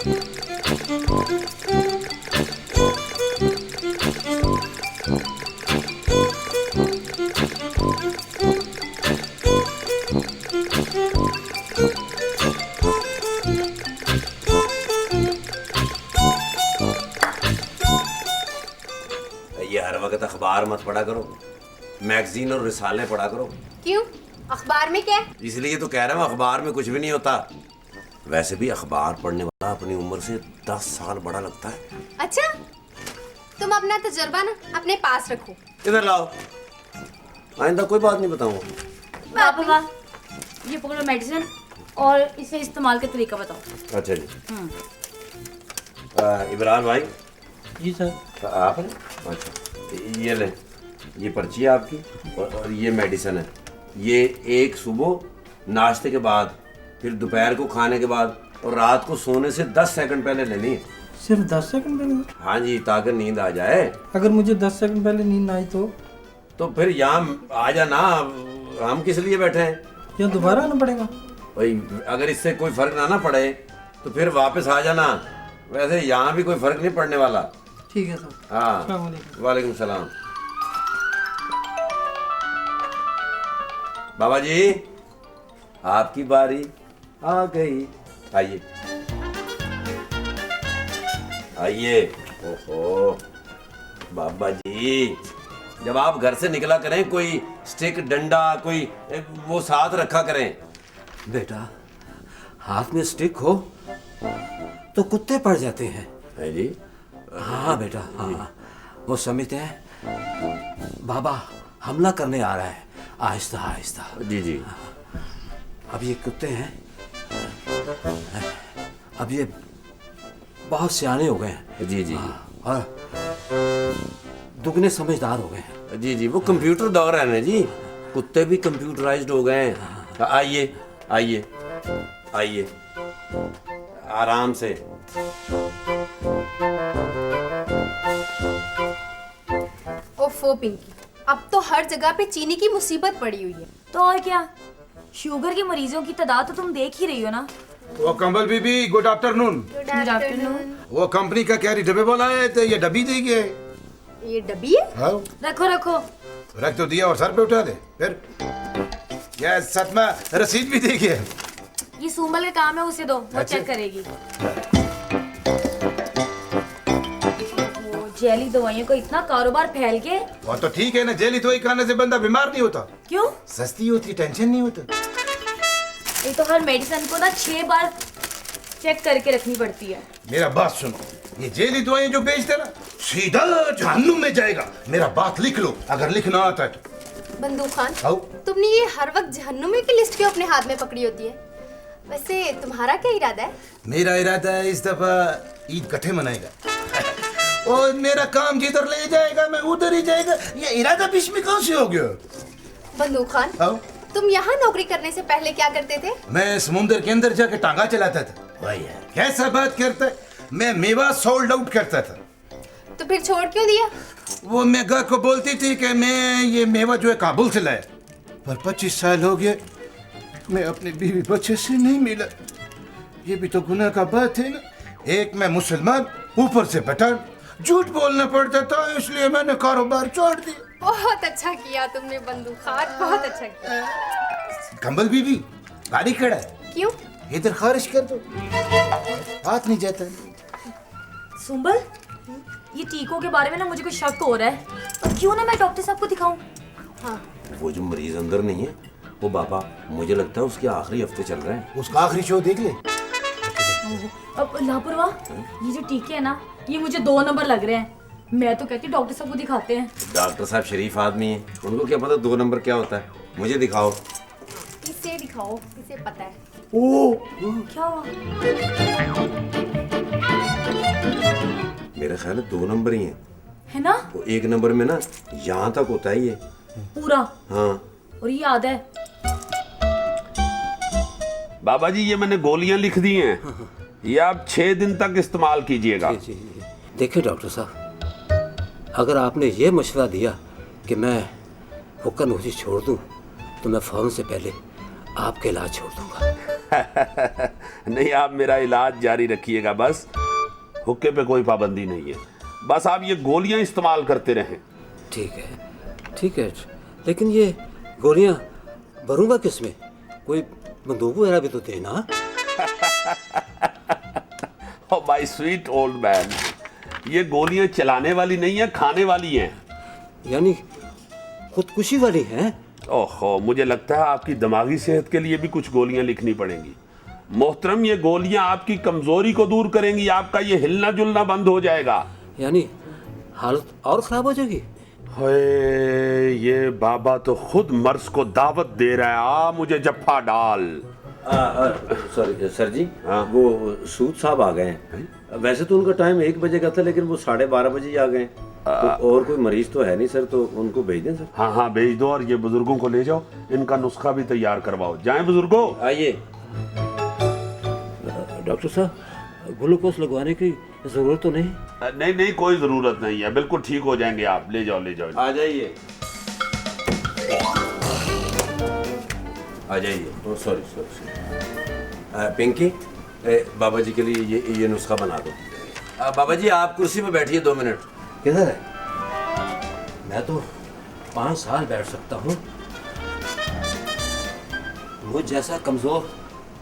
ये हर वक्त अखबार मत पढ़ा करो, मैगजीन और रिसाले पढ़ा करो। क्यों? अखबार में क्या है? इसलिए तो कह रहा हूँ अखबार में कुछ भी नहीं होता। वैसे भी अखबार पढ़ने वाला अपनी उम्र से 10 साल बड़ा लगता है। अच्छा, तुम अपना तजुर्बा ना अपने पास रखो। इधर लाओ, आइंदा कोई बात नहीं बताऊंगा। पापा ये पकड़ो मेडिसिन और इसे इस्तेमाल का तरीका बताओ। अच्छा जी। इमरान भाई। जी सर। आप हैं? अच्छा, ये लें, ये पर्ची है आपकी और ये मेडिसिन है। ये एक सुबह नाश्ते के बाद, फिर दोपहर को खाने के बाद और रात को सोने से 10 सेकंड पहले लेनी है। सिर्फ 10 सेकंड पहले? हाँ जी, ताकि नींद आ जाए। अगर मुझे 10 सेकंड पहले नींद ना आई तो फिर यहाँ आ जाना, हम किस लिए बैठे हैं? या दोबारा आना पड़ेगा? भाई अगर इससे कोई फर्क ना पड़े तो फिर वापस आ जाना। वैसे यहाँ भी कोई फर्क नहीं पड़ने वाला। ठीक है सर। हाँ, अस्सलाम वालेकुम। वालेकुम सलाम। बाबा जी, आपकी बारी आ गई। आइए आइए। ओहो बाबा जी, जब आप घर से निकला करें कोई स्टिक, डंडा, कोई वो साथ रखा करें। बेटा, हाथ में स्टिक हो तो कुत्ते पड़ जाते हैं। है जी? हाँ बेटा, हाँ। वो समित है, बाबा हमला करने आ रहा है, आहिस्ता आहिस्ता। जी जी। अब ये कुत्ते हैं, अब ये बहुत सियाने हो गए हैं। जी जी। और दुगने समझदार हो गए हैं। जी जी, वो कंप्यूटर दौर है ना जी, कुत्ते भी कंप्यूटराइज्ड हो गए हैं। आइए आइए आइए, आराम से। ओफो पिंकी, अब तो हर जगह पे चीनी की मुसीबत पड़ी हुई है। तो और क्या, शुगर के मरीजों की तादाद तो तुम देख ही रही हो ना। वो कंबल बीबी, गुड आफ्टरनून। Good afternoon. वो कंपनी का कैरी डब्बे बोला है तो ये डब्बी दी गए। ये डब्बी है? हाँ, रखो रखो। रख तो दिया और सर पे उठा दे। फिर ये सच में रसीद भी दी गई। ये सुंबल का काम है, उसे दो, वो अच्छा। चेक करेगी। वो जेली दवाइयों का इतना कारोबार फैल के। वो तो ठीक है ना, जेली दवाई खाने से बंदा बीमार नहीं होता। क्यों? सस्ती होती, टेंशन नहीं होता। ये तो हर मेडिसिन को ना 6 बार चेक करके रखनी पड़ती है। मेरा बात सुनो, ये जेली दवाई जो बेचते ना, सीधा जहन्नुम में जाएगा। मेरा बात लिख लो, अगर लिखना आता है तो। बंदूक खान, आओ। तुमने ये हर वक्त जहन्नुमी की लिस्ट क्यों अपने हाथ में पकड़ी होती है? वैसे तुम्हारा क्या इरादा है? मेरा इरादा है इस दफा ईद कट्ठे मनाएगा और मेरा काम जिधर ले जाएगा मैं उधर ही जाएगा। ये इरादा बीच में कौन से हो गया? बंदूक खान, आओ। तुम यहाँ नौकरी करने से पहले क्या करते थे? मैं समुंदर के अंदर जाके टांगा चलाता था। भाई यार कैसा बात करता है, मैं मेवा सोल्ड आउट करता था। तो फिर छोड़ क्यों दिया? वो मेगा को बोलती थी कि मैं ये मेवा जो है काबुल से लाया, पर 25 साल हो गए मैं अपने बीवी बच्चे से नहीं मिला। ये भी तो गुनाह का बात है ना। एक मैं मुसलमान, ऊपर से पठान, झूठ बोलना पड़ता था, इसलिए मैंने कारोबार छोड़ दिया। बहुत अच्छा किया तुमने बंदूक खान, बहुत अच्छा किया। कंबल बीबी, गाड़ी खड़ा है, क्यों? इधर खारिज कर दो, हाथ नहीं जाता। सुंबल, ये टीकों के बारे में ना मुझे कुछ शक हो रहा है। और क्यों ना मैं डॉक्टर साहब को दिखाऊं? हाँ। वो जो मरीज अंदर नहीं है, वो बाबा मुझे लगता है उसके आखिरी हफ्ते चल रहे हैं। उसका आखिरी शो देख ले। अब लापरवाह, ये जो टीके है ना, ये मुझे 2 नंबर लग रहे हैं। मैं तो कहती डॉक्टर साहब को दिखाते हैं। डॉक्टर साहब शरीफ आदमी है, उनको क्या पता 2 नंबर क्या होता है। मुझे दिखाओ। इसे दिखाओ, इसे पता है। ओ, क्या हुआ? मेरा ख्याल है 2 नंबर ही हैं। है ना? वो 1 नंबर में ना यहाँ तक होता है ये पूरा। हाँ। और ये याद है बाबा जी, ये मैंने गोलियां लिख दी हैं, ये आप 6 दिन तक इस्तेमाल कीजिएगा। जी जी। देखिए डॉक्टर साहब, अगर आपने ये मशवरा दिया कि मैं हुक्का नोशी छोड़ दूं, तो मैं फौरन से पहले आपका इलाज छोड़ दूंगा। नहीं, आप मेरा इलाज जारी रखिएगा बस। हुक्के पे कोई पाबंदी नहीं है, बस आप ये गोलियां इस्तेमाल करते रहें। ठीक है, लेकिन ये गोलियां भरूंगा किसमें? कोई बंदूक वगैरह भी तो देना। Oh my sweet old man, ये गोलियां चलाने वाली नहीं है, खाने वाली हैं। यानी खुदकुशी वाली हैं? ओहो, मुझे लगता है आपकी दिमागी सेहत के लिए भी कुछ गोलियां लिखनी पड़ेंगी। मोहतरम, ये गोलियां आपकी कमजोरी को दूर करेंगी, आपका ये हिलना जुलना बंद हो जाएगा। यानी हालत और खराब हो जाएगी? हे, ये बाबा तो खुद मर्ज को दावत दे रहा है, आ मुझे जफ्फा डाल। सॉरी सर जी, हाँ। वो सूद साहब आ गए हैं। वैसे तो उनका टाइम 1 बजे का था, लेकिन वो 12:30 बजे ही आ गए। तो और कोई मरीज तो है नहीं सर, तो उनको भेज दें सर। हाँ हाँ, भेज दो, और ये बुजुर्गों को ले जाओ, इनका नुस्खा भी तैयार करवाओ। जाएं बुजुर्गों। आइए। डॉक्टर साहब, ग्लूकोज लगवाने की जरूरत तो नहीं? नहीं नहीं, कोई जरूरत नहीं है, बिल्कुल ठीक हो जाएंगे आप। ले जाओ ले जाओ। आ जाइए, आ जाइए। सॉरी पिंकी, बाबा जी के लिए ये नुस्खा बना दो। बाबा जी, आप कुर्सी पे बैठिए 2 मिनट। किधर है? मैं तो 5 साल बैठ सकता हूँ। मुझ जैसा कमजोर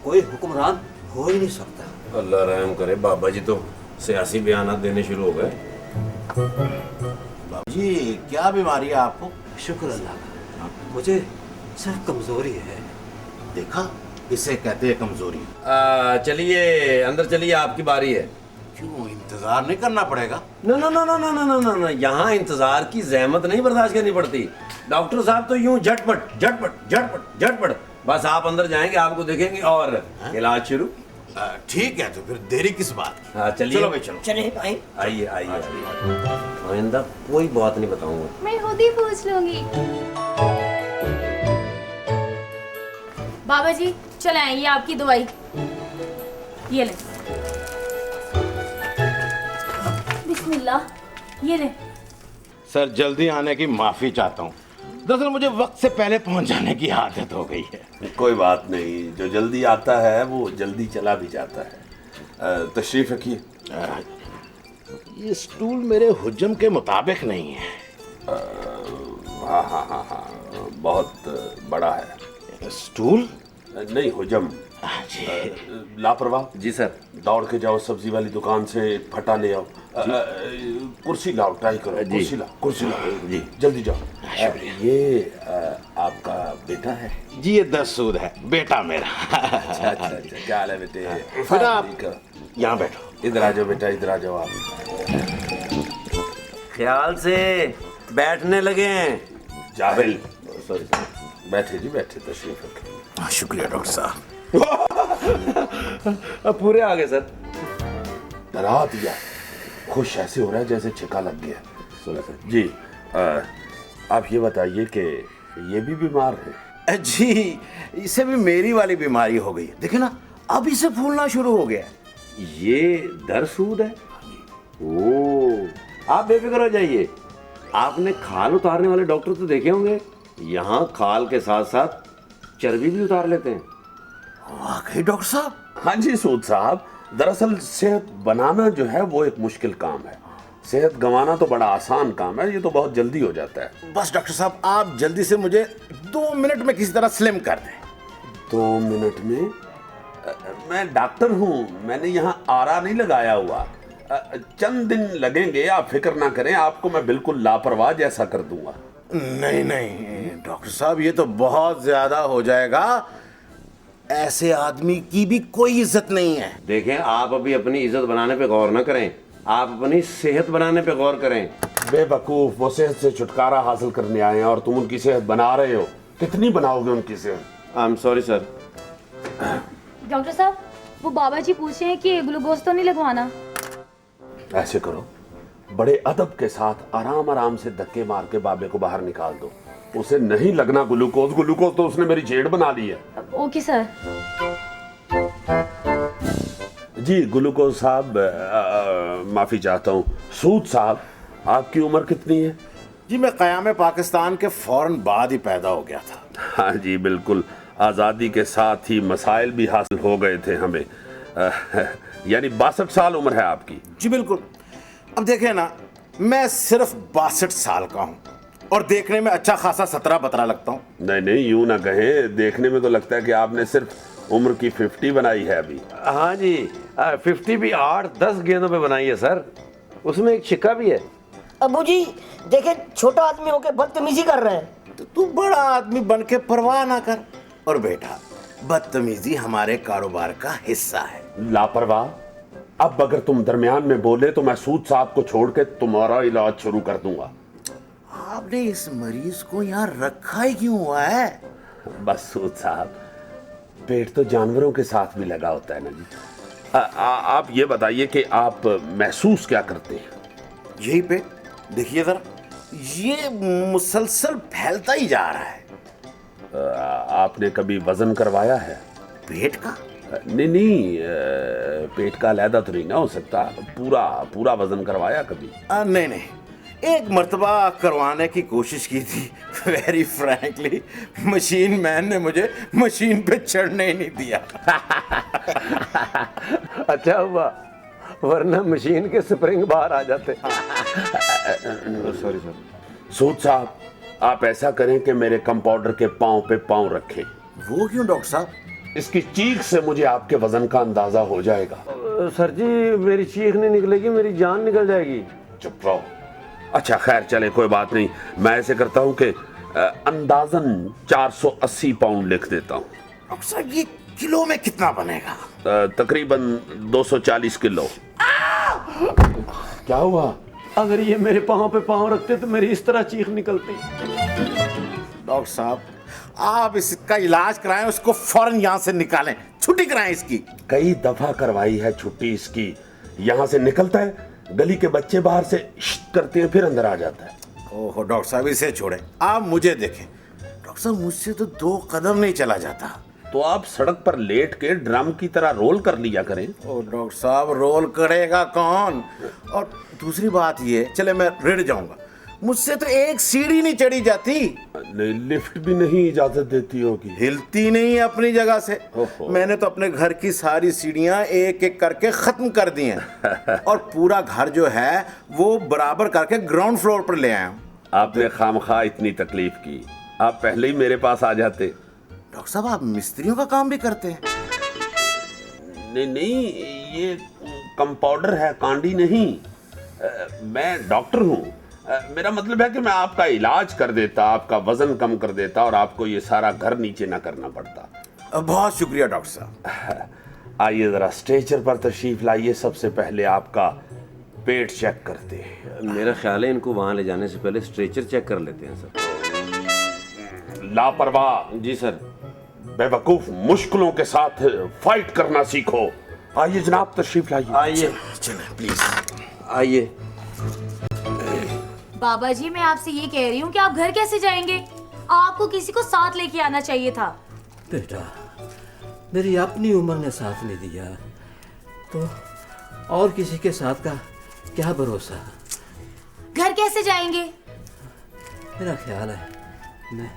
कोई हुक्मरान हो ही नहीं सकता। अल्लाह रहम करे, बाबा जी तो सियासी बयानात देने शुरू हो गए। बाबू जी, क्या बीमारी है आपको? शुक्र अल्लाह का, मुझे सिर्फ कमजोरी है। देखा, इसे कहते हैं कमजोरी। चलिए अंदर चलिए, आपकी बारी है। क्यों, इंतजार नहीं करना पड़ेगा? ना ना ना ना ना ना ना ना ना, यहाँ इंतजार की जहमत नहीं बर्दाश्त करनी पड़ती। डॉक्टर साहब तो यूं झटपट झटपट झटपट झटपट, बस आप अंदर जाएंगे, आपको देखेंगे और इलाज शुरू। ठीक है, तो फिर देरी किस बात की? हाँ चलिए। चलो भाई, चलो। चलिए भाई। आइए आइए आइए। आइंदा कोई बात नहीं बताऊंगा। मैं खुद ही पूछ लूंगी। बाबा जी चले आए, ये आपकी दवाई, ये ले। बिस्मिल्लाह, ये ले। सर, जल्दी आने की माफी चाहता हूँ। दरअसल मुझे वक्त से पहले पहुंच जाने की आदत हो गई है। कोई बात नहीं, जो जल्दी आता है वो जल्दी चला भी जाता है। तशरीफ रखिए। ये स्टूल मेरे हुज्जम के मुताबिक नहीं है। हाँ हाँ हाँ हाँ, बहुत बड़ा है। स्टूल? नहीं, हुजम। जी। लापरवाह। जी सर। दौड़ के जाओ सब्जी वाली दुकान से, फटा ले आओ। कुर्सी लाओ, ट्राई करो। कुर्सी लाओ जी। जल्दी जाओ। ये आपका बेटा है? जी, ये 10 सूद है, बेटा मेरा। अच्छा अच्छा अच्छा, क्या हाल है बेटे? फिर आप यहाँ बैठो। इधर आ जाओ बेटा, इधर आ जाओ आप। ख्याल से बैठने लगे हैं। जाहिल। सॉरी, बैठे जी, बैठे, तशरीफ रखें। शुक्रिया डॉक्टर साहब। अब पूरे आ गए सर। डरा दिया। खुश ऐसे हो रहा है जैसे छिका लग गया। जी, आप ये बताइए कि ये भी बीमार है? जी, इसे भी मेरी वाली बीमारी हो गई है। देखिए ना, अब इसे फूलना शुरू हो गया है। ये दरसूद है। ओ, आप बेफिक्र हो जाइए। आपने खाल उतारने वाले डॉक्टर तो देखे होंगे, यहाँ खाल के साथ साथ चर्बी भी उतार लेते हैं। वाकई डॉक्टर साहब? हाँ जी सूद साहब, दरअसल सेहत बनाना जो है वो एक मुश्किल काम है, सेहत गंवाना तो बड़ा आसान काम है, ये तो बहुत जल्दी हो जाता है। बस डॉक्टर साहब, आप जल्दी से मुझे 2 मिनट में किसी तरह स्लिम कर दें। 2 मिनट में? मैं डॉक्टर हूँ, मैंने यहाँ आरा नहीं लगाया हुआ। चंद दिन लगेंगे, आप फिक्र ना करें, आपको मैं बिल्कुल लापरवाह जैसा कर दूंगा। नहीं नहीं डॉक्टर साहब, ये तो बहुत ज्यादा हो जाएगा। ऐसे आदमी की भी कोई इज्जत नहीं है। देखें, आप अभी अपनी इज्जत बनाने पे गौर ना करें, आप अपनी सेहत बनाने पे गौर करें। बेवकूफ, वो सेहत से छुटकारा हासिल करने आए हैं और तुम उनकी सेहत बना रहे हो। कितनी बनाओगे उनकी सेहत? I am sorry sir. Doctor साहब, वो बाबा जी पूछ रहे हैं कि ग्लूकोज तो नहीं लगवाना। ऐसे करो, बड़े अदब के साथ आराम आराम से धक्के मार के बाबे को बाहर निकाल दो। उसे नहीं लगना ग्लूकोज, ग्लूकोज तो उसने मेरी जेड़ बना ली है। Okay sir. जी ग्लूकोज साहब, माफी चाहता हूँ। सूद साहब, आपकी उम्र कितनी है? जी, मैं क़याम पाकिस्तान के फौरन बाद ही पैदा हो गया था। हाँ जी बिल्कुल, आज़ादी के साथ ही मसाइल भी हासिल हो गए थे हमें। यानी 62 साल उम्र है आपकी? जी बिल्कुल। अब देखें ना, मैं सिर्फ 62 साल का हूँ और देखने में अच्छा खासा 17-12 लगता हूँ। नहीं नहीं, यूं ना कहें, देखने में तो लगता है कि आपने सिर्फ उम्र की 50 बनाई है अभी। हाँ जी, 50 भी 8-10 गेंदों पे बनाई है सर, उसमें एक छिक्का भी है। अबू जी देखे, छोटा आदमी होके बदतमीजी कर रहे हैं। तो तू बड़ा आदमी बन के परवाह ना कर। और बेटा, बदतमीजी हमारे कारोबार का हिस्सा है। लापरवाह, अब अगर तुम दरमियान में बोले तो मैं सूद साहब को छोड़ के तुम्हारा इलाज शुरू कर दूंगा। आपने इस मरीज को यहाँ रखा ही क्यों हुआ है? बस सूद साहब, पेट तो जानवरों के साथ भी लगा होता है ना जी। आप ये बताइए कि आप महसूस क्या करते हैं? यही पे देखिए जरा, ये मुसलसल फैलता ही जा रहा है। आपने कभी वजन करवाया है? पेट का? नहीं नहीं, पेट का अलहदा तो नहीं ना हो सकता, पूरा वजन करवाया कभी? नहीं नहीं, एक मर्तबा करवाने की कोशिश की थी। वेरी फ्रैंकली मशीन मैन ने मुझे मशीन पे चढ़ने ही नहीं दिया। अच्छा हुआ, वरना मशीन के स्प्रिंग बाहर आ जाते। Sorry sir. सूद साहब, आप ऐसा करें कि मेरे कंपाउंडर के पांव पे पांव रखें। वो क्यों डॉक्टर साहब? इसकी चीख से मुझे आपके वजन का अंदाजा हो जाएगा। सर जी, मेरी चीख नहीं निकलेगी, मेरी जान निकल जाएगी। चुप रहो। अच्छा खैर, चले कोई बात नहीं, मैं ऐसे करता हूं कि अंदाजन 480 पाउंड लिख देता हूं। डॉक्टर साहब, ये किलो में कितना बनेगा? तकरीबन 240 किलो। क्या हुआ? अगर ये मेरे पाँव पे पाँव रखते तो मेरी इस तरह चीख निकलती। डॉक्टर साहब, आप इसका इलाज कराएं, उसको फौरन यहाँ से निकालें, छुट्टी कराएं इसकी। कई दफा करवाई है छुट्टी इसकी, यहाँ से निकलता है, गली के बच्चे बाहर से शिट करते हैं, फिर अंदर आ जाता है। ओहो डॉक्टर साहब, इसे छोड़ें, आप मुझे देखें। डॉक्टर साहब, मुझसे तो 2 कदम नहीं चला जाता। तो आप सड़क पर लेट के ड्रम की तरह रोल कर लिया करें। ओ डॉक्टर साहब, रोल करेगा कौन? और दूसरी बात ये, चले मैं रेड जाऊंगा, मुझसे तो एक सीढ़ी नहीं चढ़ी जाती। नहीं, लिफ्ट भी नहीं इजाजत देती होगी। हिलती नहीं अपनी जगह से। ओहो। मैंने तो अपने घर की सारी सीढ़ियां एक एक करके खत्म कर दी हैं। और पूरा घर जो है वो बराबर करके ग्राउंड फ्लोर पर ले आया हूं। आपने खामखा इतनी तकलीफ की, आप पहले ही मेरे पास आ जाते। डॉक्टर साहब, आप मिस्त्रियों का काम भी करते हैं? नहीं नहीं, ये कंपाउंडर है, कांडी नहीं। मैं डॉक्टर हूँ। मेरा मतलब है कि मैं आपका इलाज कर देता, आपका वजन कम कर देता और आपको ये सारा घर नीचे ना करना पड़ता। बहुत शुक्रिया डॉक्टर साहब। आइए जरा स्ट्रेचर पर तशरीफ लाइए। सबसे पहले आपका पेट चेक करते हैं। मेरा ख्याल है इनको वहाँ ले जाने से पहले स्ट्रेचर चेक कर लेते हैं सर। लापरवाह। जी सर। बेवकूफ, मुश्किलों के साथ फाइट करना सीखो। आइए जनाब, तशरीफ लाइए। आइए, चलें प्लीज। आइए। बाबा जी, मैं आपसे ये कह रही हूँ कि आप घर कैसे जाएंगे? आपको किसी को साथ लेके आना चाहिए था। बेटा, मेरी अपनी उम्र ने साथ नहीं दिया तो और किसी के साथ का क्या भरोसा। घर कैसे जाएंगे? मेरा ख्याल है मैं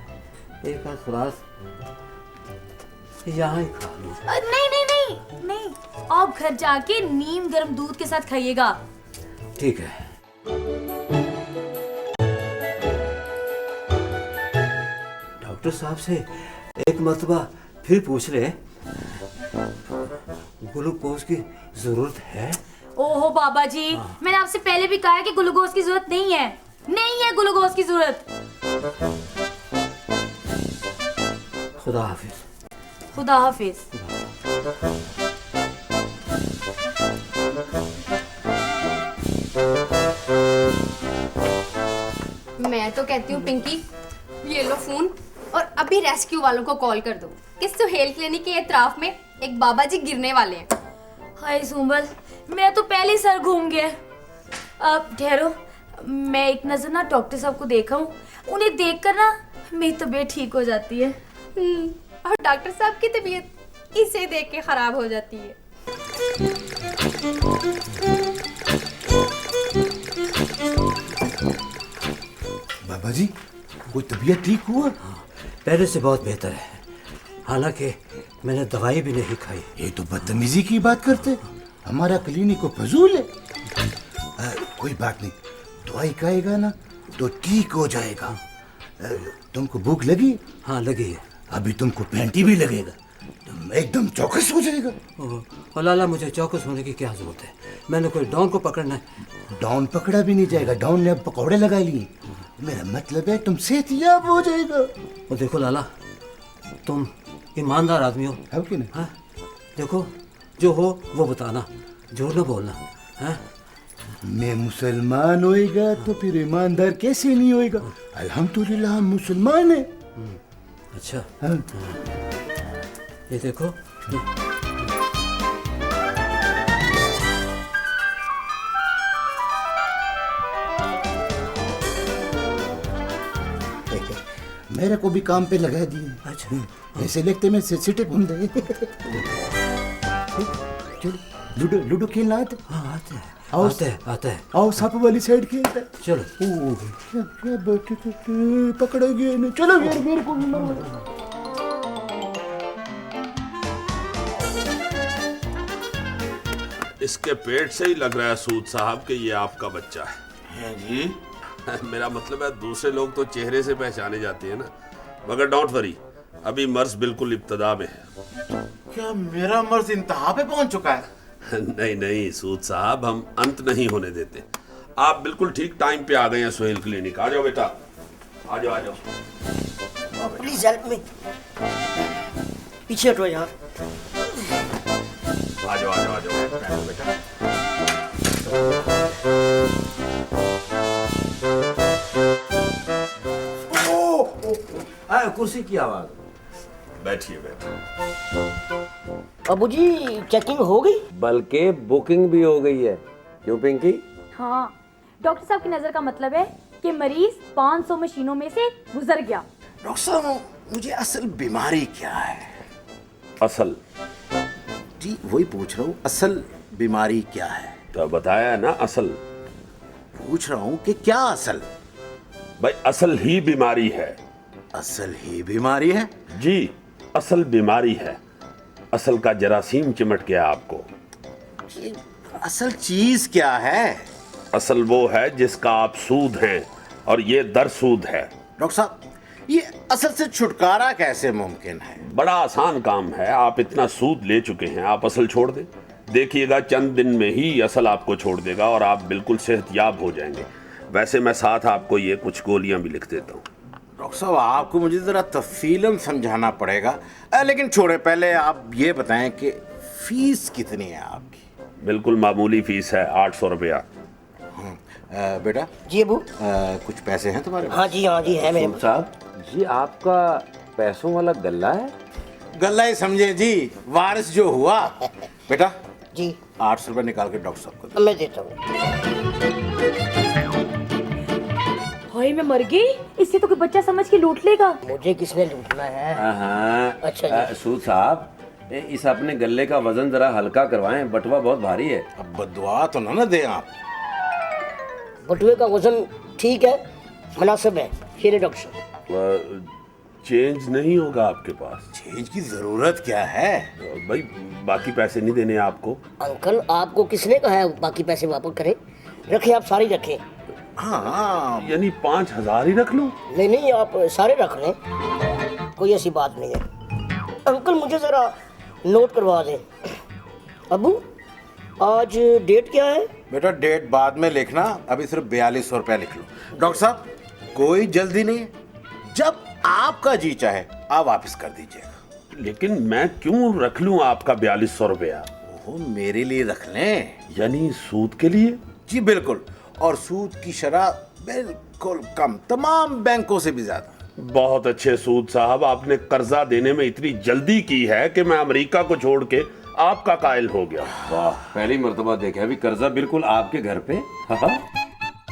एक आध खुराक यहाँ ही खा लूँ। नहीं नहीं नहीं नहीं, आप घर जाके नीम गर्म दूध के साथ खाइएगा। ठीक है। डॉक्टर साहब से एक मर्तबा फिर पूछ ले, ग्लूकोज की जरूरत है? ओहो बाबा जी, मैंने आपसे पहले भी कहा है कि ग्लूकोज की जरूरत नहीं है, नहीं है ग्लूकोज की जरूरत। खुदा हाफिज। खुदा हाफिज। मैं तो कहती हूँ पिंकी, ये लो फोन और अभी रेस्क्यू वालों को कॉल कर दो कि सुहेल क्लिनिक के एतराफ में एक बाबा जी गिरने वाले हैं। हाय सुंबल, मेरा तो पहले ही सर घूम गया। अब ठहरो, मैं एक नजर ना डॉक्टर साहब को देखा हूँ, उन्हें देखकर ना मेरी तबीयत ठीक हो जाती है। और डॉक्टर साहब की तबीयत इसे देख के खराब हो जाती है। बाबा जी, कोई तबीयत ठीक हुआ? पहले से बहुत बेहतर है, हालांकि मैंने दवाई भी नहीं खाई। ये तो बदतमीजी की बात करते, हमारा क्लिनिक को फजूल है। कोई बात नहीं, दवाई खाएगा ना तो ठीक हो जाएगा। तुमको भूख लगी? हाँ लगी है। अभी तुमको पैंटी भी लगेगा, तुम एकदम चौकस हो जाएगा। और लाला मुझे चौकस होने की क्या जरूरत है, मैंने कोई डॉन को पकड़ना है। डॉन पकड़ा भी नहीं जाएगा, डॉन ने अब पकौड़े लगा लिए। मेरा मतलब है तुम सेहतयाब हो जाएगा। और देखो लाला, तुम ईमानदार आदमी हो, है कि नहीं? हाँ देखो, जो हो वो बताना, झूठ न बोलना। हाँ मैं मुसलमान होएगा तो फिर ईमानदार कैसे नहीं होएगा? अल्हम्दुलिल्लाह हम मुसलमान हैं। अच्छा हाँ। ये देखो, मेरे को भी काम पे लगा दिए। अच्छा ऐसे लगते मैं सिटी घूम रहे। चलो लूडो लूडो खेलना आता है? हाँ आते हैं, आओ। आते हैं। आओ सांप वाली साइड खेलते हैं। चलो। क्या बैठे तो पकड़ोगे ना? चलो यार, मेरे को भी मारो। इसके पेट से ही लग रहा है सूद साहब कि ये आपका बच्चा है। जी मेरा मतलब है दूसरे लोग तो चेहरे से पहचाने जाते हैं ना, मगर डोंट वरी, अभी मर्ज बिल्कुल इब्तदा में है। क्या मेरा मर्ज इंतहा पे पहुंच चुका है? नहीं नहीं सूद साहब, हम अंत नहीं होने देते। आप बिल्कुल ठीक टाइम पे आ गए हैं सुहेल क्लिनिक। आ जाओ बेटा, आ जाओ आ जाओ। Please help me. पीछे हटो यार। आ जाओ आ जाओ आ जाओ बैठो बेटा। कुर्सी की आवाज। बैठिए बैठिए। बाबूजी चेकिंग हो गई? बल्कि बुकिंग भी हो गई है। क्यों पिंकी? हाँ, डॉक्टर साहब की नज़र का मतलब है कि मरीज 500 मशीनों में से गुजर गया। डॉक्टर साहब, मुझे असल बीमारी क्या है? असल? जी वही पूछ रहा हूँ, असल बीमारी क्या है? तो बताया ना असल। पूछ रहा हूँ कि क्या असल? भाई असल ही बीमारी है। असल ही बीमारी है? जी असल बीमारी है। असल का जरासीम चिमट गया आपको। असल चीज क्या है? असल वो है जिसका आप सूद हैं और ये दरसूद है। डॉक्टर साहब, ये असल से छुटकारा कैसे मुमकिन है? बड़ा आसान काम है, आप इतना सूद ले चुके हैं, आप असल छोड़ दें। देखिएगा चंद दिन में ही असल आपको छोड़ देगा और आप बिल्कुल सेहतयाब हो जाएंगे। वैसे मैं साथ आपको ये कुछ गोलियां भी लिख देता हूँ। डॉक्टर साहब, आपको मुझे जरा तफसीलन समझाना पड़ेगा, लेकिन छोड़े, पहले आप ये बताएं कि फीस कितनी है आपकी? बिल्कुल मामूली फीस है, 800 रुपया। बेटा जी अबू। कुछ पैसे हैं तुम्हारे पास? हाँ जी है मेरे पास। साहब, ये आपका पैसों वाला गल्ला है? गल्ला ही समझे जी, वारिस जो हुआ। बेटा जी 800 रुपये निकाल के डॉक्टर साहब को। मैं देता हूँ। हाय मैं मर गई, इससे तो कोई बच्चा समझ के लूट लेगा। मुझे किसने लूटना है? हाँ। अच्छा जी। सूद साहब, इस अपने गल्ले का वजन जरा हल्का करवाएं, बटुआ बहुत भारी है। अब बददुआ तो ना दें आप। बटुए का वजन ठीक है, मुनासिब है। ये ले डॉक्टर साहब। चेंज नहीं होगा आपके पास? चेंज की जरूरत क्या है? भाई बाकी पैसे नहीं देने आपको। अंकल आपको किसने कहा है बाकी पैसे वापस करें? रखें, आप सारे रखें। हाँ, यानी 5000 ही रख लूं? नहीं आप सारे रख लें, कोई ऐसी बात नहीं है। अंकल मुझे जरा नोट करवा दें। अबू आज डेट क्या है? बेटा डेट बाद में लिखना, अभी सिर्फ 4200 रुपया लिख लो। डॉक्टर साहब कोई जल्दी नहीं है, जब आपका जी चाहे आप वापस कर दीजिएगा। लेकिन मैं क्यों रख लूं आपका 4200 रुपया? वो मेरे लिए रख लें। यानी सूद के लिए? जी बिल्कुल, और सूद की शरह बिल्कुल कम, तमाम बैंकों से भी ज्यादा। बहुत अच्छे सूद साहब, आपने कर्जा देने में इतनी जल्दी की है कि मैं अमेरिका को छोड़ के आपका कायल हो गया। वाह, पहली मर्तबा देखा अभी कर्जा बिल्कुल आपके घर पे।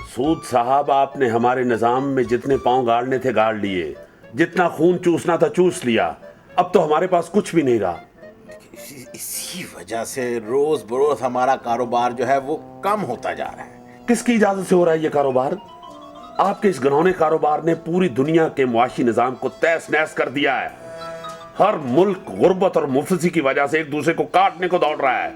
सूद साहब, आपने हमारे निजाम में जितने पांव गाड़ने थे गाड़ लिए, जितना खून चूसना था चूस लिया, अब तो हमारे पास कुछ भी नहीं रहा। इसी वजह से रोज बरोज हमारा कारोबार जो है वो कम होता जा रहा है। किसकी इजाजत से हो रहा है ये कारोबार? आपके इस घिनौने कारोबार ने पूरी दुनिया के मुआशी निजाम को तहस नहस कर दिया है। हर मुल्क गुर्बत और मुफसी की वजह से एक दूसरे को काटने को दौड़ रहा है।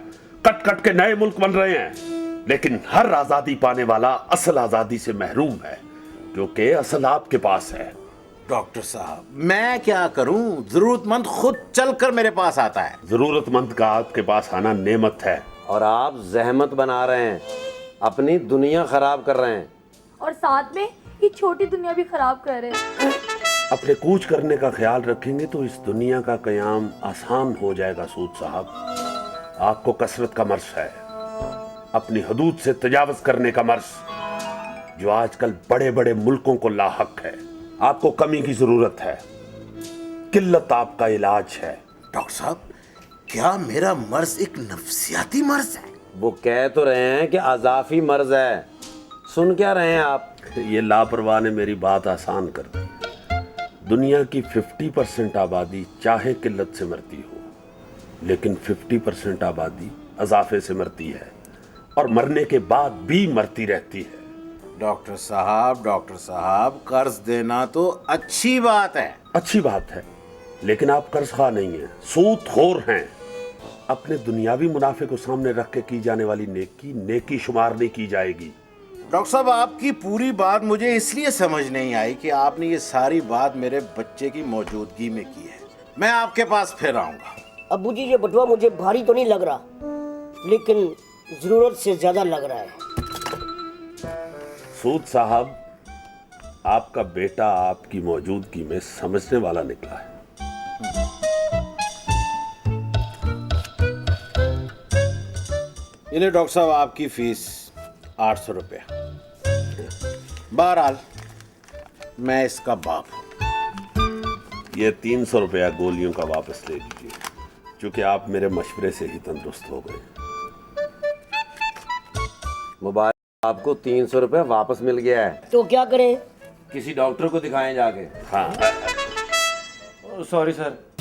कट कट के नए मुल्क बन रहे हैं, लेकिन हर आजादी पाने वाला असल आजादी से महरूम है, जो कि असल आपके पास है। डॉक्टर साहब मैं क्या करूं, जरूरतमंद खुद चलकर मेरे पास आता है। जरूरतमंद का आपके पास आना नेमत है। और आप जहमत बना रहे हैं, अपनी दुनिया खराब कर रहे हैं। और साथ में ये छोटी दुनिया भी खराब कर रहे हैं। अपने कूच करने का ख्याल रखेंगे तो इस दुनिया का कयाम आसान हो जाएगा। सूद साहब, आपको कसरत का मर्ज है, अपनी हदूद से तजावज करने का मर्ज, जो आजकल बड़े बड़े मुल्कों को लाहक है। आपको कमी की जरूरत है, किल्लत आपका इलाज है। डॉक्टर साहब क्या मेरा मर्ज एक नफ्सियाती मर्ज है? वो कह तो रहे हैं कि अजाफी मर्ज है, सुन क्या रहे हैं आप? ये लापरवाह ने मेरी बात आसान कर दी। दुनिया की 50% आबादी चाहे किल्लत से मरती हो, लेकिन 50% आबादी अजाफे से मरती है, और मरने के बाद भी मरती रहती है। डॉक्टर साहब कर्ज देना तो अच्छी बात है। अच्छी बात है, लेकिन आप कर्जखा नहीं हैं, सूदखोर हैं। अपने दुनियावी मुनाफे को सामने रख के की जाने वाली नेकी शुमार नहीं की जाएगी। डॉक्टर साहब आपकी पूरी बात मुझे इसलिए समझ नहीं आई कि आपने ये सारी बात मेरे बच्चे की मौजूदगी में की है। मैं आपके पास फिर आऊंगा। अब्बू जी ये बटुआ मुझे भारी तो नहीं लग रहा, लेकिन जरूरत से ज्यादा लग रहा है। सूद साहब, आपका बेटा आपकी मौजूदगी में समझने वाला निकला है। ये ले डॉक्टर साहब आपकी फीस 800 रुपया। बहरहाल मैं इसका बाप हूं। ये 300 रुपया गोलियों का वापस ले लीजिए, क्योंकि आप मेरे मशवरे से ही तंदुरुस्त हो गए। मुबारक, आपको 300 रुपये वापस मिल गया है। तो क्या करें? किसी डॉक्टर को दिखाएं जाके। हाँ, सॉरी सर,